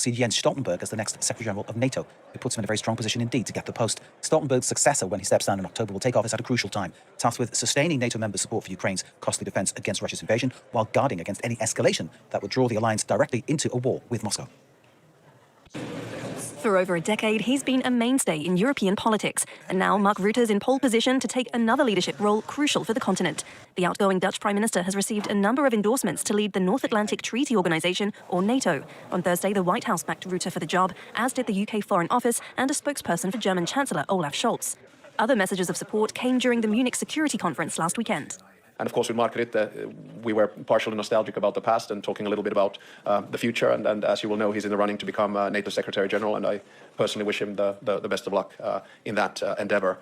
see Jens Stoltenberg as the next Secretary-General of NATO. It puts him in a very strong position indeed to get the post. Stoltenberg's successor, when he steps down in October, will take office at a crucial time, tasked with sustaining NATO members' support for Ukraine's costly defence against Russia's invasion, while guarding against any escalation that would draw the alliance directly into a war with Moscow. For over a decade, he's been a mainstay in European politics, and now Mark Rutte's in pole position to take another leadership role crucial for the continent. The outgoing Dutch Prime Minister has received a number of endorsements to lead the North Atlantic Treaty Organization, or NATO. On Thursday, the White House backed Rutte for the job, as did the UK Foreign Office and a spokesperson for German Chancellor Olaf Scholz. Other messages of support came during the Munich Security Conference last weekend. And of course, with Mark Rutte, we were partially nostalgic about the past and talking a little bit about the future. And as you will know, he's in the running to become NATO Secretary General, and I personally wish him the best of luck in that endeavor.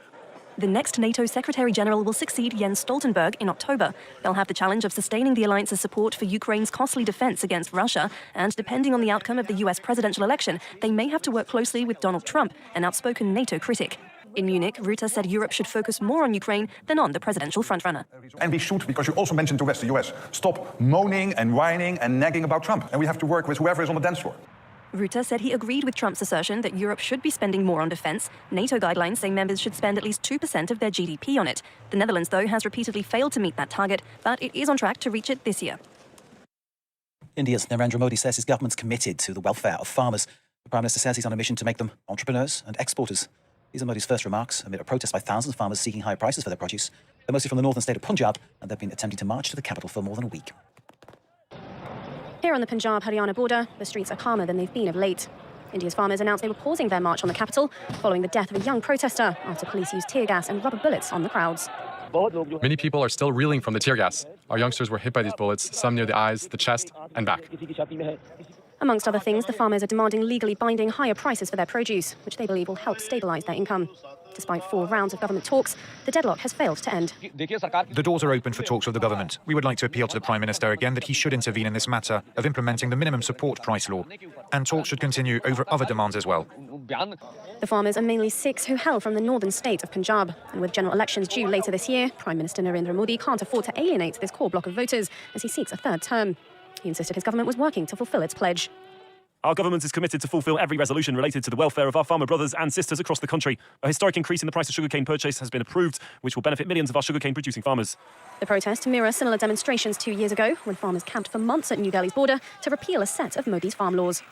The next NATO Secretary General will succeed Jens Stoltenberg in October. They'll have the challenge of sustaining the alliance's support for Ukraine's costly defense against Russia, and depending on the outcome of the US presidential election, they may have to work closely with Donald Trump, an outspoken NATO critic. In Munich, Rutte said Europe should focus more on Ukraine than on the presidential frontrunner. And we should, because you also mentioned the US, stop moaning and whining and nagging about Trump. And we have to work with whoever is on the dance floor. Rutte said he agreed with Trump's assertion that Europe should be spending more on defence. NATO guidelines say members should spend at least 2% of their GDP on it. The Netherlands, though, has repeatedly failed to meet that target, but it is on track to reach it this year. India's Narendra Modi says his government's committed to the welfare of farmers. The Prime Minister says he's on a mission to make them entrepreneurs and exporters. These are Modi's first remarks amid a protest by thousands of farmers seeking higher prices for their produce. They're mostly from the northern state of Punjab, and they've been attempting to march to the capital for more than a week. Here on the Punjab-Haryana border, the streets are calmer than they've been of late. India's farmers announced they were pausing their march on the capital following the death of a young protester after police used tear gas and rubber bullets on the crowds. Many people are still reeling from the tear gas. Our youngsters were hit by these bullets, some near the eyes, the chest, and back. Amongst other things, the farmers are demanding legally binding higher prices for their produce, which they believe will help stabilise their income. Despite 4 rounds of government talks, the deadlock has failed to end. The doors are open for talks with the government. We would like to appeal to the Prime Minister again that he should intervene in this matter of implementing the minimum support price law. And talks should continue over other demands as well. The farmers are mainly Sikhs who hail from the northern state of Punjab. And with general elections due later this year, Prime Minister Narendra Modi can't afford to alienate this core bloc of voters as he seeks a third term. He insisted his government was working to fulfil its pledge. Our government is committed to fulfil every resolution related to the welfare of our farmer brothers and sisters across the country. A historic increase in the price of sugarcane purchase has been approved, which will benefit millions of our sugarcane producing farmers. The protests mirror similar demonstrations 2 years ago when farmers camped for months at New Delhi's border to repeal a set of Modi's farm laws.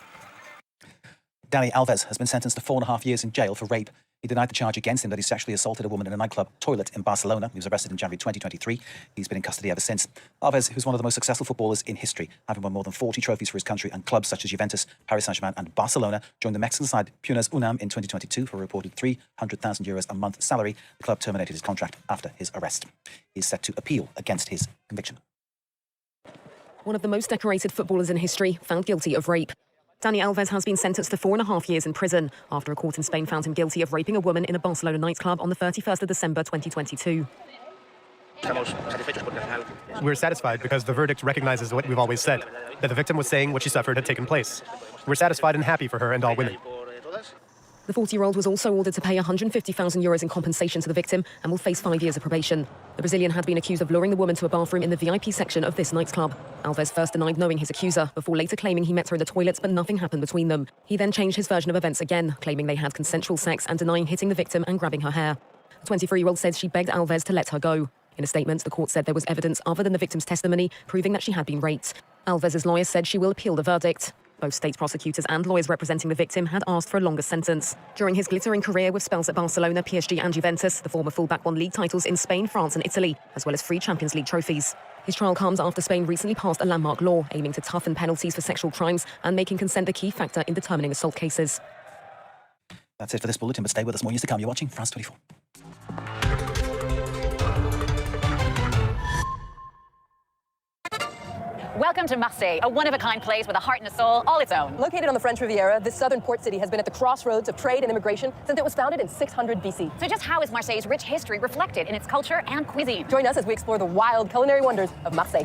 Dani Alves has been sentenced to 4.5 years in jail for rape. He denied the charge against him that he sexually assaulted a woman in a nightclub toilet in Barcelona. He was arrested in January 2023. He's been in custody ever since. Alves, who's one of the most successful footballers in history, having won more than 40 trophies for his country, and clubs such as Juventus, Paris Saint-Germain and Barcelona, joined the Mexican side Punas Unam in 2022 for a reported €300,000 a month salary. The club terminated his contract after his arrest. He is set to appeal against his conviction. One of the most decorated footballers in history, found guilty of rape. Dani Alves has been sentenced to 4.5 years in prison after a court in Spain found him guilty of raping a woman in a Barcelona nightclub on the 31st of December 2022. We're satisfied because the verdict recognizes what we've always said, that the victim was saying what she suffered had taken place. We're satisfied and happy for her and all women. The 40-year-old was also ordered to pay €150,000 in compensation to the victim and will face 5 years of probation. The Brazilian had been accused of luring the woman to a bathroom in the VIP section of this nightclub. Alves first denied knowing his accuser, before later claiming he met her in the toilets, but nothing happened between them. He then changed his version of events again, claiming they had consensual sex and denying hitting the victim and grabbing her hair. The 23-year-old said she begged Alves to let her go. In a statement, the court said there was evidence other than the victim's testimony proving that she had been raped. Alves' lawyers said she will appeal the verdict. Both state prosecutors and lawyers representing the victim had asked for a longer sentence. During his glittering career with spells at Barcelona, PSG and Juventus, the former fullback won league titles in Spain, France and Italy, as well as 3 Champions League trophies. His trial comes after Spain recently passed a landmark law aiming to toughen penalties for sexual crimes and making consent the key factor in determining assault cases. That's it for this bulletin, but stay with us. More news to come. You're watching France 24. Welcome to Marseille, a one-of-a-kind place with a heart and a soul all its own. Located on the French Riviera, this southern port city has been at the crossroads of trade and immigration since it was founded in 600 BC. So just how is Marseille's rich history reflected in its culture and cuisine? Join us as we explore the wild culinary wonders of Marseille.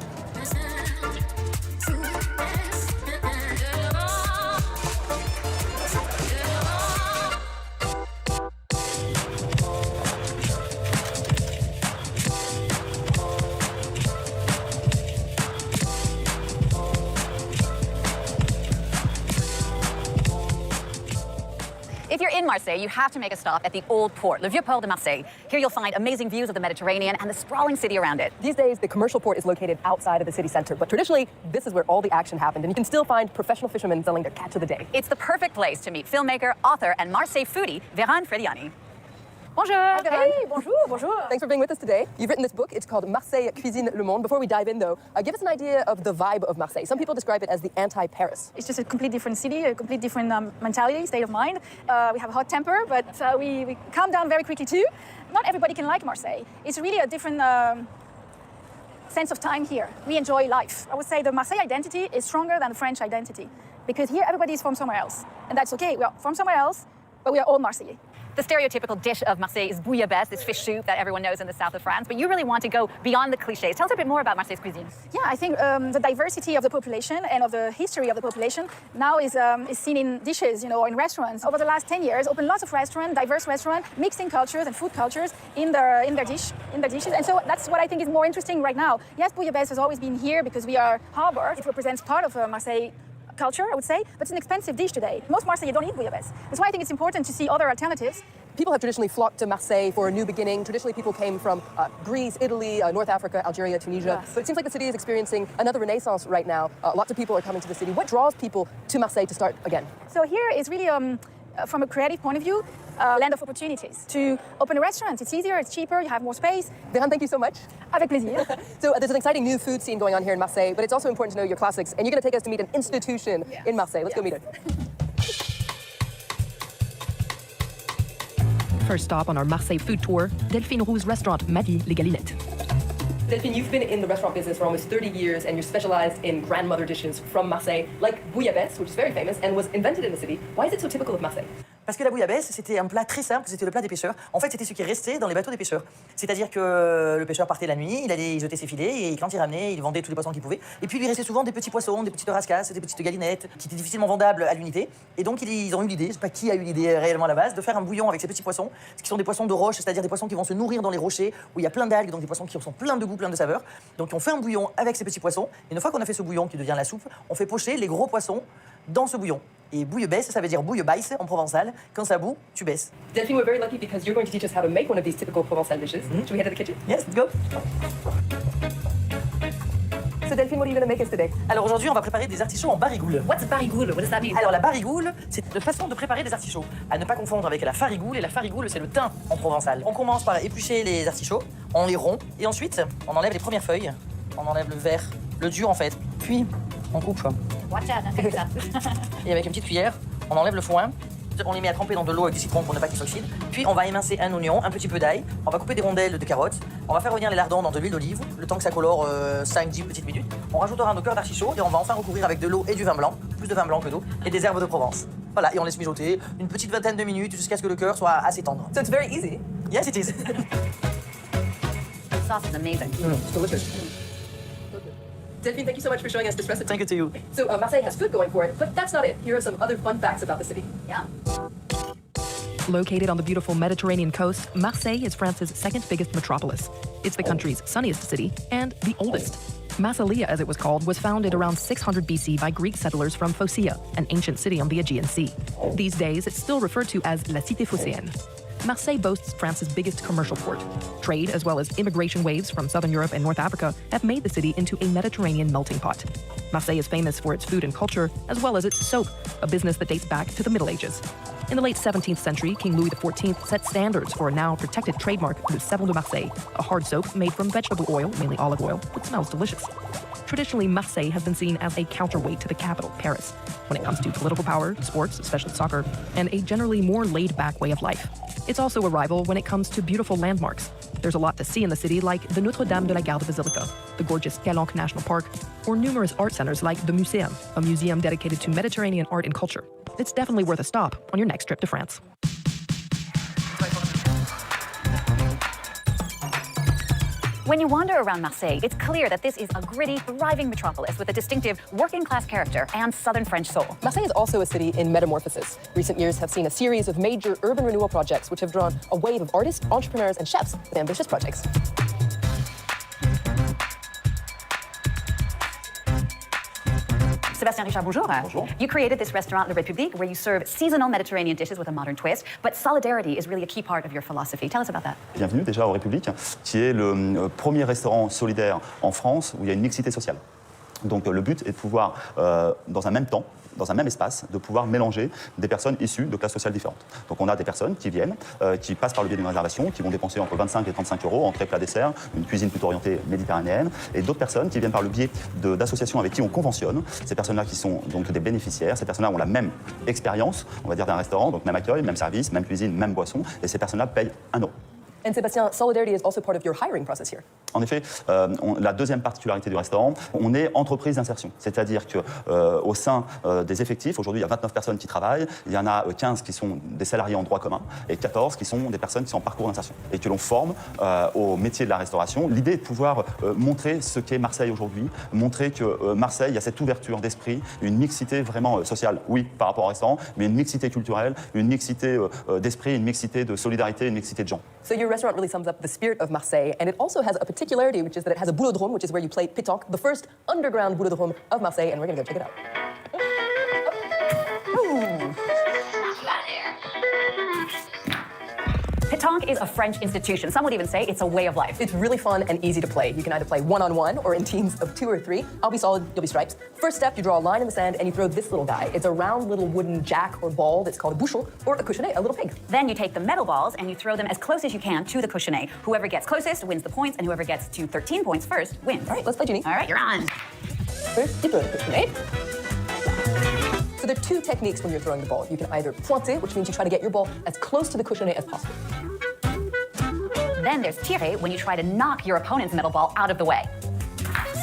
If you're in Marseille, you have to make a stop at the Old Port, Le Vieux Port de Marseille. Here you'll find amazing views of the Mediterranean and the sprawling city around it. These days, the commercial port is located outside of the city center, but traditionally, this is where all the action happened, and you can still find professional fishermen selling their catch of the day. It's the perfect place to meet filmmaker, author, and Marseille foodie, Véran Frediani. Bonjour. Hey, bonjour, bonjour. Thanks for being with us today. You've written this book. It's called Marseille Cuisine Le Monde. Before we dive in, though, give us an idea of the vibe of Marseille. Some people describe it as the anti-Paris. It's just a complete different city, a complete different mentality, state of mind. We have a hot temper, but we calm down very quickly too. Not everybody can like Marseille. It's really a different sense of time here. We enjoy life. I would say the Marseille identity is stronger than the French identity because here everybody is from somewhere else. And that's okay. We are from somewhere else, but we are all Marseillais. The stereotypical dish of Marseille is bouillabaisse, this fish soup that everyone knows in the south of France, but you really want to go beyond the cliches. Tell us a bit more about Marseille's cuisine. Yeah, I think the diversity of the population and of the history of the population now is seen in dishes, or in restaurants. Over the last 10 years, opened lots of restaurants, diverse restaurants, mixing cultures and food cultures in their dishes. And so that's what I think is more interesting right now. Yes, bouillabaisse has always been here because we are harbor. It represents part of Marseille culture, I would say, but it's an expensive dish today. Most Marseillais don't eat bouillabaisse. That's why I think it's important to see other alternatives. People have traditionally flocked to Marseille for a new beginning. Traditionally, people came from Greece, Italy, North Africa, Algeria, Tunisia. Yes. But it seems like the city is experiencing another renaissance right now. Lots of people are coming to the city. What draws people to Marseille to start again? So here is really, from a creative point of view, land of opportunities. To open a restaurant, it's easier, it's cheaper, you have more space. Véran, thank you so much. Avec plaisir. So there's an exciting new food scene going on here in Marseille, but it's also important to know your classics. And you're going to take us to meet an institution in Marseille. Let's go meet it. First stop on our Marseille food tour, Delphine Roux's restaurant Marie Les Galinettes. Delphine, you've been in the restaurant business for almost 30 years, and you're specialized in grandmother dishes from Marseille, like bouillabaisse, which is very famous and was invented in the city. Why is it so typical of Marseille? Parce que la bouillabaisse, c'était un plat très simple, c'était le plat des pêcheurs. En fait, c'était ce qui restait dans les bateaux des pêcheurs. C'est-à-dire que le pêcheur partait la nuit, il allait jeter ses filets, et quand il ramenait, il vendait tous les poissons qu'il pouvait. Et puis, il lui restait souvent des petits poissons, des petites rascasses, des petites galinettes, qui étaient difficilement vendables à l'unité. Et donc, ils ont eu l'idée, je sais pas qui a eu l'idée réellement à la base, de faire un bouillon avec ces petits poissons, qui sont des poissons de roche, c'est-à-dire des poissons qui vont se nourrir dans les rochers, où il y a plein d'algues, donc des poissons qui sont pleins de goût, pleins de saveurs. Donc, on fait un bouillon avec ces petits poissons. Et une fois qu'on a fait ce bouillon qui devient la soupe, on fait pocher les gros poissons dans ce bouillon. Et bouillabaisse, ça veut dire bouillabaisse en provençal. Quand ça bout, tu baisses. Delphine, we're very lucky because you're going to teach us how to make one of these typical Provençal dishes. Should we head to the kitchen? Yes, let's go. So Delphine, what are you going to make us today? Alors aujourd'hui, on va préparer des artichauts en barigoule. What's barigoule? What does that mean? Alors la barigoule, c'est une façon de préparer des artichauts. À ne pas confondre avec la farigoule. Et la farigoule, c'est le thym en provençal. On commence par éplucher les artichauts, on les rompt, et ensuite, on enlève les premières feuilles. On enlève le vert, le dur en fait. Puis, on coupe. Watch out, Et avec une petite cuillère, on enlève le foin. On les met à tremper dans de l'eau avec du citron pour ne pas qu'ils s'oxydent. Puis on va émincer un oignon, un petit peu d'ail. On va couper des rondelles de carottes. On va faire revenir les lardons dans de l'huile d'olive, le temps que ça colore 5-10 petites minutes. On rajoutera nos cœurs d'artichaut et on va enfin recourir avec de l'eau et du vin blanc, plus de vin blanc que d'eau, et des herbes de Provence. Voilà, et on laisse mijoter une petite vingtaine de minutes jusqu'à ce que le cœur soit assez tendre. So it's very easy. Yes, it is. The sauce is amazing. It's delicious. Delphine, thank you so much for showing us this recipe. Thank you to you. So Marseille has food going for it, but that's not it. Here are some other fun facts about the city. Yeah. Located on the beautiful Mediterranean coast, Marseille is France's second biggest metropolis. It's the country's sunniest city and the oldest. Massalia, as it was called, was founded around 600 BC by Greek settlers from Phocaea, an ancient city on the Aegean Sea. These days, it's still referred to as La Cité Phocéenne. Marseille boasts France's biggest commercial port. Trade, as well as immigration waves from southern Europe and North Africa, have made the city into a Mediterranean melting pot. Marseille is famous for its food and culture, as well as its soap, a business that dates back to the Middle Ages. In the late 17th century, King Louis XIV set standards for a now protected trademark, Le Savon de Marseille, a hard soap made from vegetable oil, mainly olive oil, that smells delicious. Traditionally, Marseille has been seen as a counterweight to the capital, Paris, when it comes to political power, sports, especially soccer, and a generally more laid-back way of life. It's also a rival when it comes to beautiful landmarks. There's a lot to see in the city, like the Notre-Dame de la Garde Basilica, the gorgeous Calanque National Park, or numerous art centers like the Museum, a museum dedicated to Mediterranean art and culture. It's definitely worth a stop on your next trip to France. When you wander around Marseille, it's clear that this is a gritty, thriving metropolis with a distinctive working-class character and southern French soul. Marseille is also a city in metamorphosis. Recent years have seen a series of major urban renewal projects which have drawn a wave of artists, entrepreneurs, and chefs with ambitious projects. Sébastien Richard, bonjour. Bonjour. You created this restaurant, Le République, where you serve seasonal Mediterranean dishes with a modern twist, but solidarity is really a key part of your philosophy. Tell us about that. Bienvenue déjà au République, qui est le premier restaurant solidaire en France où il y a une mixité sociale. Donc le but est de pouvoir, dans un même temps, dans un même espace, de pouvoir mélanger des personnes issues de classes sociales différentes. Donc on a des personnes qui viennent, qui passent par le biais d'une réservation, qui vont dépenser entre 25 et 35 euros, entrée, plat, dessert, une cuisine plutôt orientée méditerranéenne, et d'autres personnes qui viennent par le biais d'associations avec qui on conventionne. Ces personnes-là qui sont donc des bénéficiaires, ces personnes-là ont la même expérience, on va dire, d'un restaurant, donc même accueil, même service, même cuisine, même boisson, et ces personnes-là payent 1 euro. And Sébastien, solidarity is also part of your hiring process here. En effet, la deuxième particularité du restaurant, on est entreprise d'insertion. C'est-à-dire qu'au sein des effectifs, aujourd'hui, il y a 29 personnes qui travaillent, il y en a 15 qui sont des salariés en droit commun et 14 qui sont des personnes qui sont en parcours d'insertion et que l'on forme au métier de la restauration. L'idée est de pouvoir montrer ce qu'est Marseille aujourd'hui, montrer que Marseille, il y a cette ouverture d'esprit, une mixité vraiment sociale, oui, par rapport au restaurant, mais une mixité culturelle, une mixité d'esprit, une mixité de solidarité, une mixité de gens. So your restaurant really sums up the spirit of Marseille, and it also has a particularity, which is that it has a boulodrome, which is where you play pétanque, the first underground boulodrome of Marseille, and we're gonna go check it out. Pétanque is a French institution. Some would even say it's a way of life. It's really fun and easy to play. You can either play one-on-one or in teams of 2 or 3. I'll be solid, you'll be stripes. First step, you draw a line in the sand and you throw this little guy. It's a round little wooden jack or ball that's called a bouchon or a cochonnet, a little pig. Then you take the metal balls and you throw them as close as you can to the cochonnet. Whoever gets closest wins the points, and whoever gets to 13 points first wins. All right, let's play, Ginny. All right, you're on. First, you throw the cochonnet. So there are 2 techniques when you're throwing the ball. You can either pointer, which means you try to get your ball as close to the cochonnet as possible. Then there's tirer, when you try to knock your opponent's metal ball out of the way.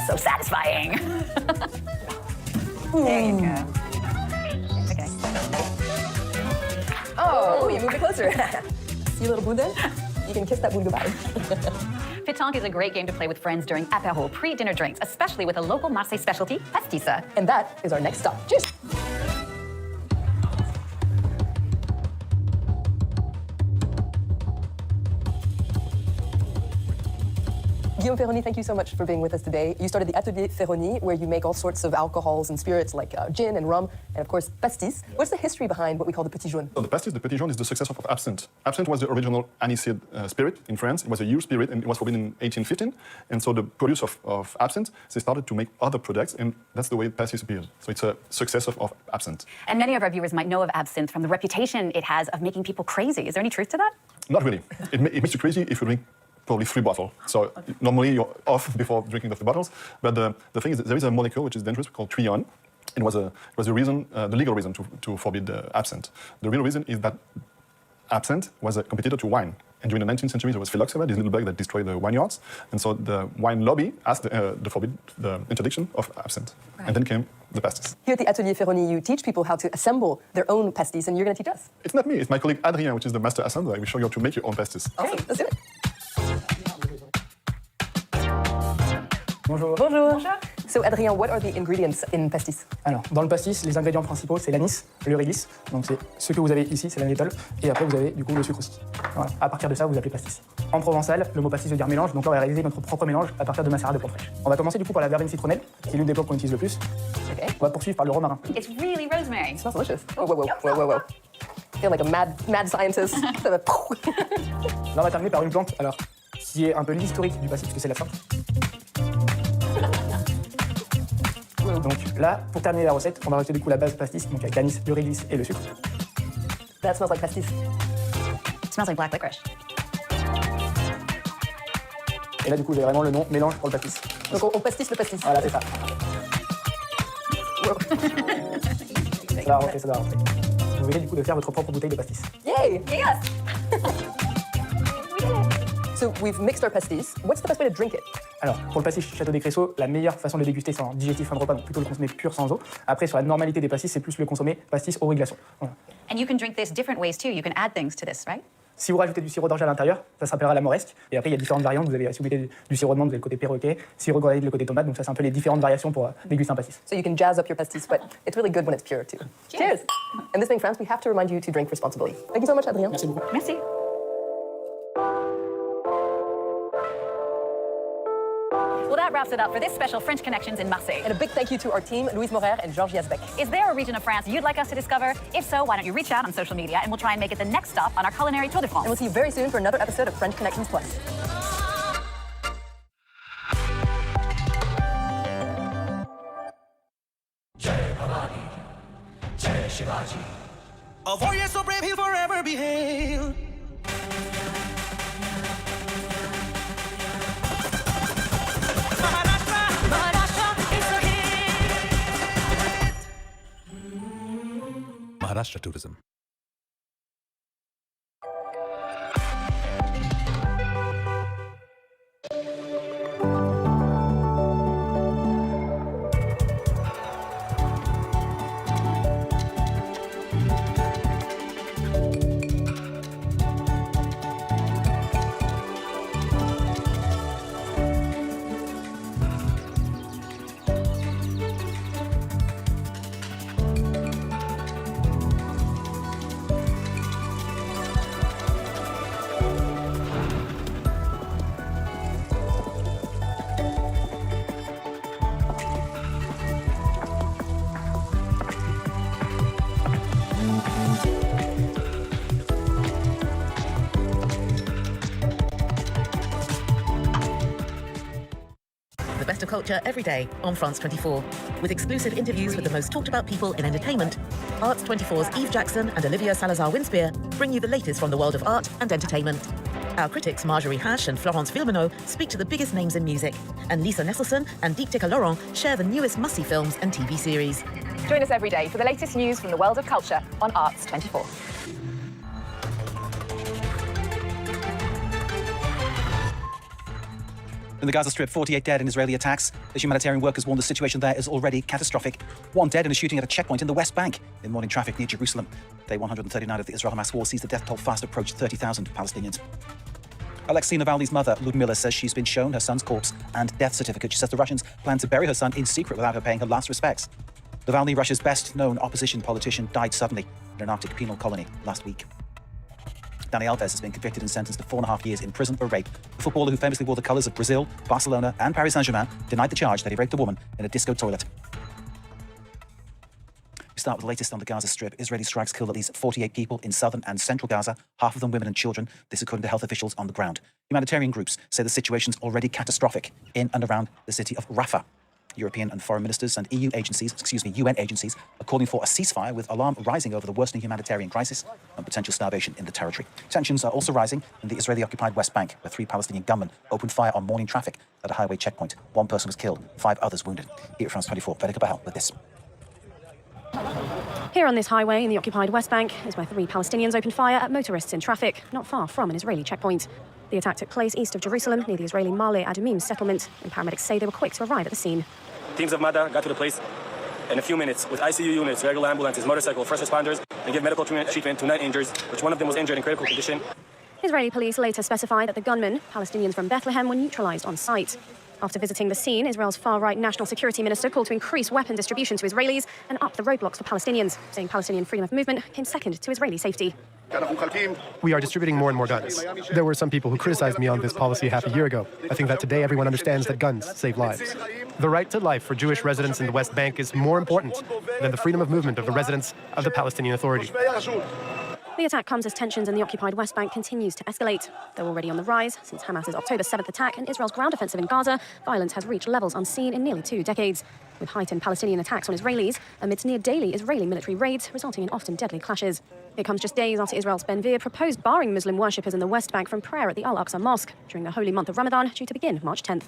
So satisfying. There you go. Okay. Oh, you move it closer. See a little boon there? You can kiss that boon goodbye. Pétanque is a great game to play with friends during apéro, pre-dinner drinks, especially with a local Marseille specialty, pastis. And that is our next stop. Cheers! Guillaume Ferroni, thank you so much for being with us today. You started the Atelier Ferroni, where you make all sorts of alcohols and spirits like gin and rum, and of course, pastis. What's the history behind what we call the Petit Jaune? So the pastis, the Petit Jaune, is the successor of absinthe. Absinthe was the original aniseed spirit in France. It was a year spirit, and it was forbidden in 1815. And so the producers of absinthe, they started to make other products, and that's the way pastis appeared. So it's a successor of absinthe. And many of our viewers might know of absinthe from the reputation it has of making people crazy. Is there any truth to that? Not really. It makes you crazy if you drink probably 3 bottles. So normally you're off before drinking the 3 bottles. But the thing is that there is a molecule which is dangerous called trione. It was the reason, the legal reason to forbid absinthe. The real reason is that absinthe was a competitor to wine. And during the 19th century, there was phylloxera, this little bug that destroyed the vineyards. And so the wine lobby asked to forbid the interdiction of absinthe. Right. And then came the pastis. Here at the Atelier Ferroni, you teach people how to assemble their own pastis, and you're going to teach us. It's not me, it's my colleague Adrien, which is the master assembler. I will show you how to make your own pastis. Awesome, let's do it. Bonjour. Bonjour. So Adrien, what are the ingredients in pastis? Alors, dans le pastis, les ingrédients principaux, c'est l'anis, le réglisse. Donc c'est ce que vous avez ici, c'est la méthode. Et après, vous avez du coup le sucre aussi. Voilà. À partir de ça, vous appelez pastis. En provençal, le mot pastis veut dire mélange. Donc là, on va réaliser notre propre mélange à partir de macérat de plantes fraîches. On va commencer du coup par la verveine citronnelle, qui est l'une des plantes qu'on utilise le plus. Okay. On va poursuivre par le romarin. It's really rosemary. It smells delicious. Whoa, whoa, whoa, whoa, whoa, whoa. I feel like a mad scientist. Là, on va terminer par une plante, alors, qui est un peu l'historique du pastis, puisque c'est la plante. Donc là, pour terminer la recette, on va rajouter du coup la base pastis, donc avec l'anis, le réglisse et le sucre. That smells like pastis. It smells like black licorice. Et là, du coup, j'ai vraiment le nom mélange pour le pastis. Donc on pastis le pastis. Voilà, c'est ça. Ça doit rentrer, ça doit rentrer. Vous venez du coup de faire votre propre bouteille de pastis. Yay! Yes! So we've mixed our pastis. What's the best way to drink it? Alors, pour le pastis Château des Cressaux, la meilleure façon de le déguster, c'est en digestif fin de repas, donc plutôt le consommer pur sans eau. Après, sur la normalité des pastis, c'est plus le consommer pastis au riz glaçon. Voilà. And you can drink this different ways too. You can add things to this, right? Si vous rajoutez du sirop d'orge à l'intérieur, ça s'appellera la moresque. Et après, il y a différentes variantes. Vous avez, si vous mettez du sirop de menthe, vous avez le côté perroquet, sirop grenadine, le côté tomate. Donc ça, c'est un peu les différentes variations pour déguster un pastis. So you can jazz up your pastis, but it's really good when it's pure too. Cheers! And this being France, we have to remind you to drink responsibly. Thank you so much, Adrien. Merci beaucoup. Merci. Well, that wraps dressed it up for this special French Connections in Marseille. And a big thank you to our team, Louise Morer and Georges Yazbek. Is there a region of France you'd like us to discover? If so, why don't you reach out on social media and we'll try and make it the next stop on our culinary tour de France. And we'll see you very soon for another episode of French Connections Plus. A warrior so brave, he'll forever be hailed. Maharashtra tourism. The best of culture every day on France 24. With exclusive interviews with the most talked about people in entertainment, Arts 24's Eve Jackson and Olivia Salazar-Winspear bring you the latest from the world of art and entertainment. Our critics Marjorie Hash and Florence Villeminot speak to the biggest names in music, and Lisa Nesselson and Deeptika Laurent share the newest must-see films and TV series. Join us every day for the latest news from the world of culture on Arts 24. In the Gaza Strip, 48 dead in Israeli attacks. As humanitarian workers warn the situation there is already catastrophic. 1 dead in a shooting at a checkpoint in the West Bank in morning traffic near Jerusalem. Day 139 of the Israel-Hamas war sees the death toll fast approach 30,000 Palestinians. Alexei Navalny's mother, Ludmila, says she's been shown her son's corpse and death certificate. She says the Russians plan to bury her son in secret without her paying her last respects. Navalny, Russia's best-known opposition politician, died suddenly in an Arctic penal colony last week. Dani Alves has been convicted and sentenced to 4.5 years in prison for rape. The footballer, who famously wore the colours of Brazil, Barcelona and Paris Saint-Germain, denied the charge that he raped a woman in a disco toilet. We start with the latest on the Gaza Strip. Israeli strikes killed at least 48 people in southern and central Gaza, half of them women and children. This according to health officials on the ground. Humanitarian groups say the situation's already catastrophic in and around the city of Rafah. European and foreign ministers and UN agencies are calling for a ceasefire, with alarm rising over the worsening humanitarian crisis and potential starvation in the territory. Tensions are also rising in the Israeli-occupied West Bank, where 3 Palestinian gunmen opened fire on morning traffic at a highway checkpoint. 1 person was killed, 5 others wounded. Here at France 24, Vedika Bahel with this. Here on this highway in the occupied West Bank is where 3 Palestinians opened fire at motorists in traffic, not far from an Israeli checkpoint. The attack took place east of Jerusalem, near the Israeli Ma'ale Adumim settlement, and paramedics say they were quick to arrive at the scene. Teams of MADA got to the place in a few minutes with ICU units, regular ambulances, motorcycle, first responders, and give medical treatment to 9 injured, which one of them was injured in critical condition. Israeli police later specified that the gunmen, Palestinians from Bethlehem, were neutralized on site. After visiting the scene, Israel's far-right national security minister called to increase weapon distribution to Israelis and up the roadblocks for Palestinians, saying Palestinian freedom of movement came second to Israeli safety. We are distributing more and more guns. There were some people who criticized me on this policy half a year ago. I think that today everyone understands that guns save lives. The right to life for Jewish residents in the West Bank is more important than the freedom of movement of the residents of the Palestinian Authority. The attack comes as tensions in the occupied West Bank continues to escalate. Though already on the rise, since Hamas's October 7th attack and Israel's ground offensive in Gaza, violence has reached levels unseen in nearly 2 decades, with heightened Palestinian attacks on Israelis amidst near-daily Israeli military raids, resulting in often deadly clashes. It comes just days after Israel's Ben Gvir proposed barring Muslim worshippers in the West Bank from prayer at the Al-Aqsa Mosque during the holy month of Ramadan, due to begin March 10th.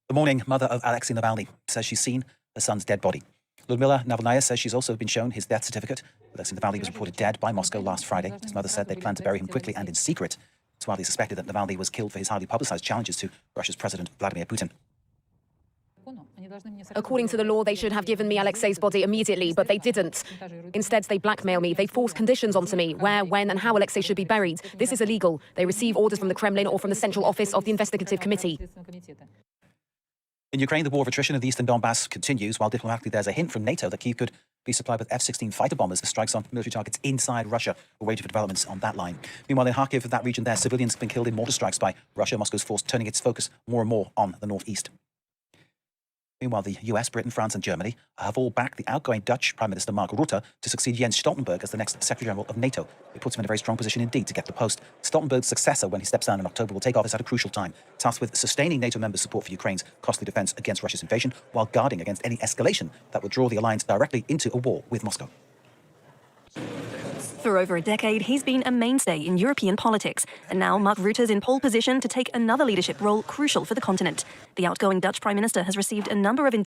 The mourning mother of Alexei Navalny says she's seen her son's dead body. Ludmila Navalnaya says she's also been shown his death certificate. Alexei Navalny was reported dead by Moscow last Friday. His mother said they planned to bury him quickly and in secret. It's widely suspected that Navalny was killed for his highly publicized challenges to Russia's President Vladimir Putin. According to the law, they should have given me Alexei's body immediately, but they didn't. Instead, they blackmail me. They force conditions onto me, where, when, and how Alexei should be buried. This is illegal. They receive orders from the Kremlin or from the Central Office of the Investigative Committee. In Ukraine, the war of attrition in the eastern Donbass continues, while diplomatically there's a hint from NATO that Kyiv could be supplied with F-16 fighter bombers for strikes on military targets inside Russia. We're waiting for developments on that line. Meanwhile, in Kharkiv, that region there, civilians have been killed in mortar strikes by Russia. Moscow's force turning its focus more and more on the northeast. Meanwhile, the US, Britain, France and Germany have all backed the outgoing Dutch Prime Minister Mark Rutte to succeed Jens Stoltenberg as the next Secretary-General of NATO. It puts him in a very strong position indeed to get the post. Stoltenberg's successor, when he steps down in October, will take office at a crucial time, tasked with sustaining NATO members' support for Ukraine's costly defence against Russia's invasion, while guarding against any escalation that would draw the alliance directly into a war with Moscow. For over a decade, he's been a mainstay in European politics, and now Mark Rutte's in pole position to take another leadership role crucial for the continent. The outgoing Dutch Prime Minister has received a number of